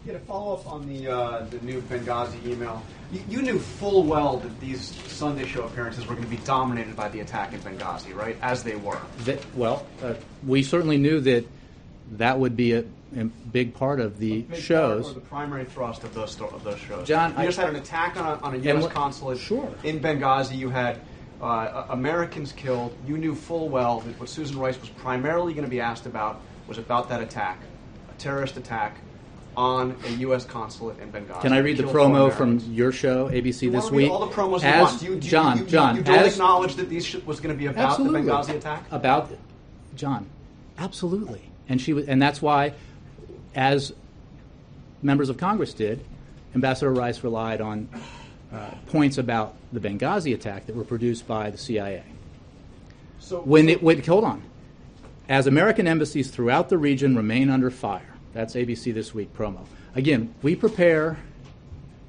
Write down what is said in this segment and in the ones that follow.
Yeah, to follow up on the new Benghazi email, you knew full well that these Sunday show appearances were going to be dominated by the attack in Benghazi, right? As they were. We certainly knew that would be a big part of the shows. Or the primary thrust of those shows. John, you just had an attack on a U.S. consulate in Benghazi. You had Americans killed. You knew full well that what Susan Rice was primarily going to be asked about was about that attack, a terrorist attack on a U.S. consulate in Benghazi. Can I read the promo from your show, ABC This Week? All the promos you want. John, you don't acknowledge that these was going to be about the Benghazi attack? John, absolutely. And that's why, as members of Congress did, Ambassador Rice relied on points about the Benghazi attack that were produced by the CIA. Hold on. As American embassies throughout the region remain under fire, that's ABC This Week promo. Again, we prepare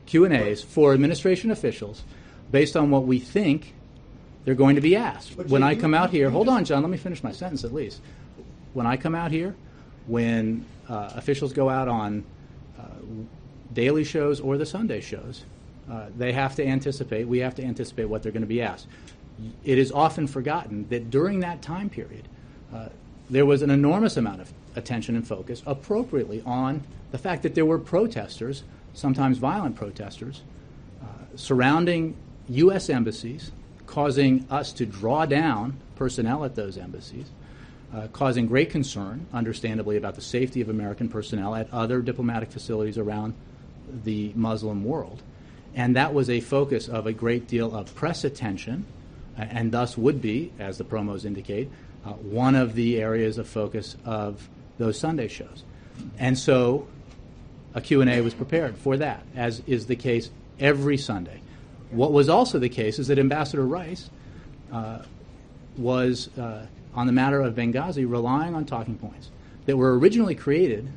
Q&As for administration officials based on what we think they're going to be asked. When I come out here, hold on, John, let me finish my sentence at least. When I come out here, when officials go out on daily shows or the Sunday shows, we have to anticipate what they're going to be asked. It is often forgotten that during that time period, there was an enormous amount of attention and focus appropriately on the fact that there were protesters, sometimes violent protesters, surrounding U.S. embassies, causing us to draw down personnel at those embassies, causing great concern, understandably, about the safety of American personnel at other diplomatic facilities around the Muslim world. And that was a focus of a great deal of press attention, and thus would be, as the promos indicate, one of the areas of focus of those Sunday shows. And so a Q&A was prepared for that, as is the case every Sunday. What was also the case is that Ambassador Rice was, on the matter of Benghazi, relying on talking points that were originally created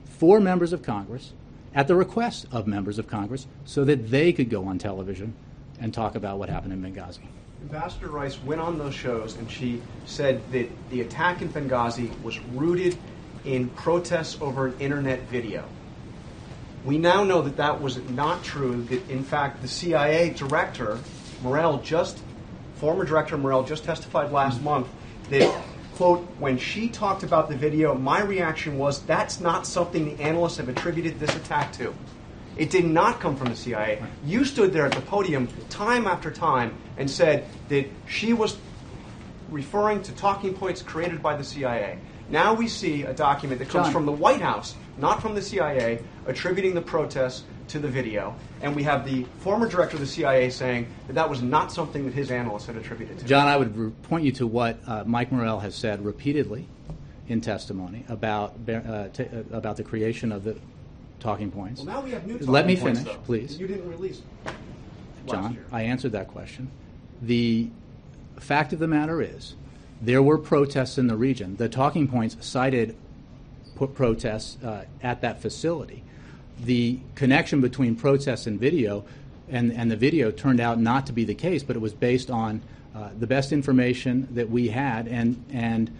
for members of Congress at the request of members of Congress so that they could go on television and talk about what happened in Benghazi. Ambassador Rice went on those shows and she said that the attack in Benghazi was rooted in protests over an internet video. We now know that that was not true, that in fact the CIA director, former director Morell, just testified last month that, quote, when she talked about the video, my reaction was that's not something the analysts have attributed this attack to. It did not come from the CIA. You stood there at the podium time after time and said that she was referring to talking points created by the CIA. Now we see a document that comes from the White House, not from the CIA, attributing the protests to the video. And we have the former director of the CIA saying that that was not something that his analysts had attributed to. John, I would point you to what Mike Morell has said repeatedly in testimony about the creation of the talking points. Well, now we have new talking points. Let me finish, finish, please. You didn't release John, I answered that question. The fact of the matter is there were protests in the region. The talking points cited protests at that facility. The connection between protests and video, and the video turned out not to be the case, but it was based on the best information that we had and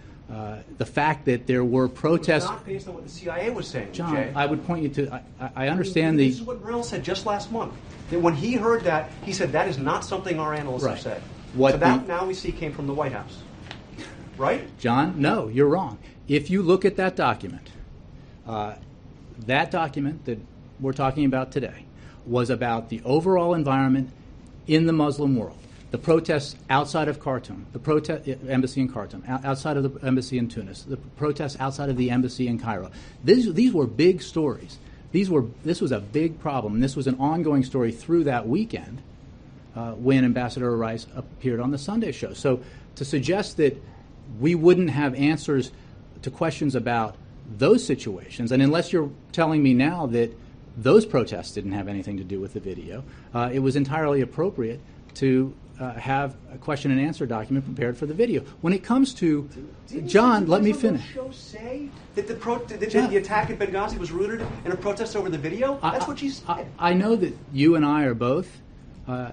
the fact that there were protests. It was not based on what the CIA was saying, John, Jay. I would point you to, I understand This is what Morell said just last month. That when he heard that, he said that is not something our analysts have said. Now we see came from the White House. Right? John, no, you're wrong. If you look at that document that we're talking about today was about the overall environment in the Muslim world. The protests outside of Khartoum, the embassy in Khartoum, outside of the embassy in Tunis, the protests outside of the embassy in Cairo. These were big stories. This was a big problem, and this was an ongoing story through that weekend when Ambassador Rice appeared on the Sunday show. So to suggest that we wouldn't have answers to questions about those situations, and unless you're telling me now that those protests didn't have anything to do with the video, it was entirely appropriate to have a question and answer document prepared for the video. When it comes to John, let me finish. Did those shows say that the attack at Benghazi was rooted in a protest over the video? That's what she said. I know that you and I are both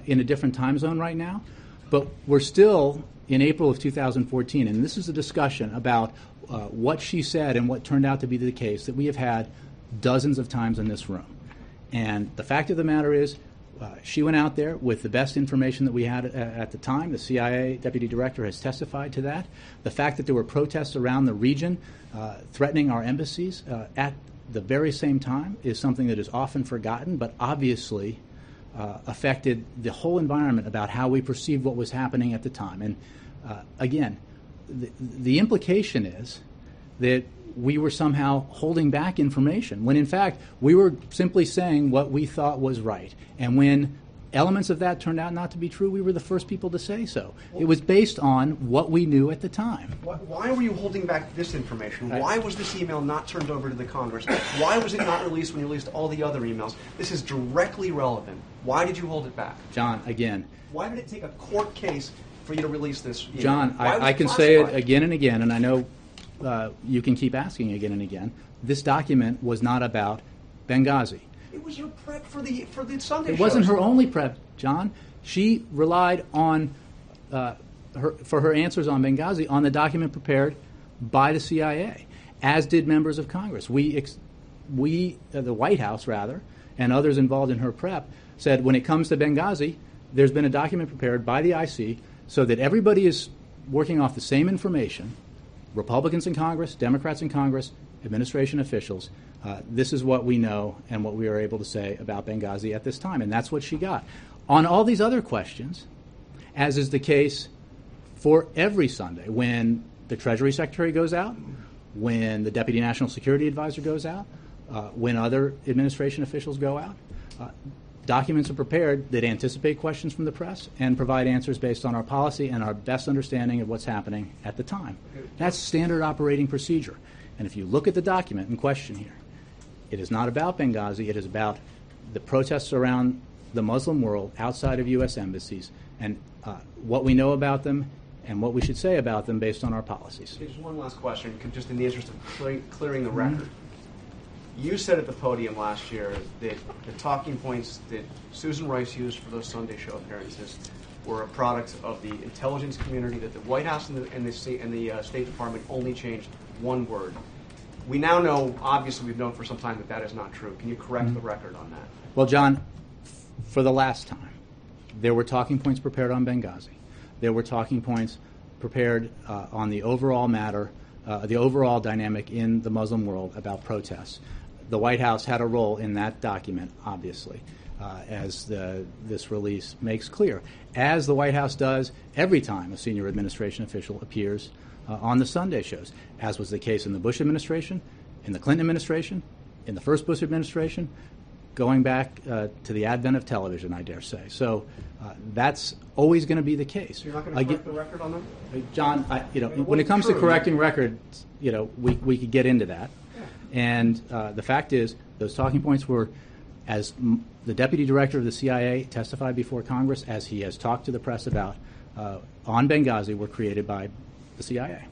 in a different time zone right now, but we're still in April of 2014, and this is a discussion about what she said and what turned out to be the case that we have had dozens of times in this room. And the fact of the matter is, she went out there with the best information that we had at the time. The CIA deputy director has testified to that. The fact that there were protests around the region threatening our embassies at the very same time is something that is often forgotten, but obviously affected the whole environment about how we perceived what was happening at the time. And again, the implication is that we were somehow holding back information, when in fact we were simply saying what we thought was right. And when elements of that turned out not to be true, we were the first people to say so. It was based on what we knew at the time. Why were you holding back this information? Why was this email not turned over to the Congress? Why was it not released when you released all the other emails? This is directly relevant. Why did you hold it back? John, again. Why did it take a court case for you to release this email? John, I can say it again and again, and I know you can keep asking again and again. This document was not about Benghazi. It was your prep for the Sunday shows. It wasn't her only prep, John. She relied on for her answers on Benghazi on the document prepared by the CIA, as did members of Congress. We the White House, rather, and others involved in her prep, said when it comes to Benghazi, there's been a document prepared by the IC so that everybody is working off the same information, Republicans in Congress, Democrats in Congress, administration officials. This is what we know and what we are able to say about Benghazi at this time, and that's what she got. On all these other questions, as is the case for every Sunday, when the Treasury Secretary goes out, when the Deputy National Security Advisor goes out, when other administration officials go out, documents are prepared that anticipate questions from the press and provide answers based on our policy and our best understanding of what's happening at the time. That's standard operating procedure. And if you look at the document in question here, it is not about Benghazi. It is about the protests around the Muslim world outside of U.S. embassies and what we know about them and what we should say about them based on our policies. Just one last question, just in the interest of clearing the record. You said at the podium last year that the talking points that Susan Rice used for those Sunday show appearances were a product of the intelligence community, that the White House and the State Department only changed one word. We now know, obviously we've known for some time, that is not true. Can you correct the record on that? Well, John, for the last time, there were talking points prepared on Benghazi. There were talking points prepared on the overall matter, the overall dynamic in the Muslim world about protests. The White House had a role in that document, obviously, as this release makes clear, as the White House does every time a senior administration official appears on the Sunday shows, as was the case in the Bush administration, in the Clinton administration, in the first Bush administration, going back to the advent of television, I dare say. So that's always going to be the case. So you're not going to correct the record on that? John, when it comes to correcting records, we could get into that. And the fact is, those talking points were, as the deputy director of the CIA testified before Congress, as he has talked to the press about, on Benghazi, were created by the CIA.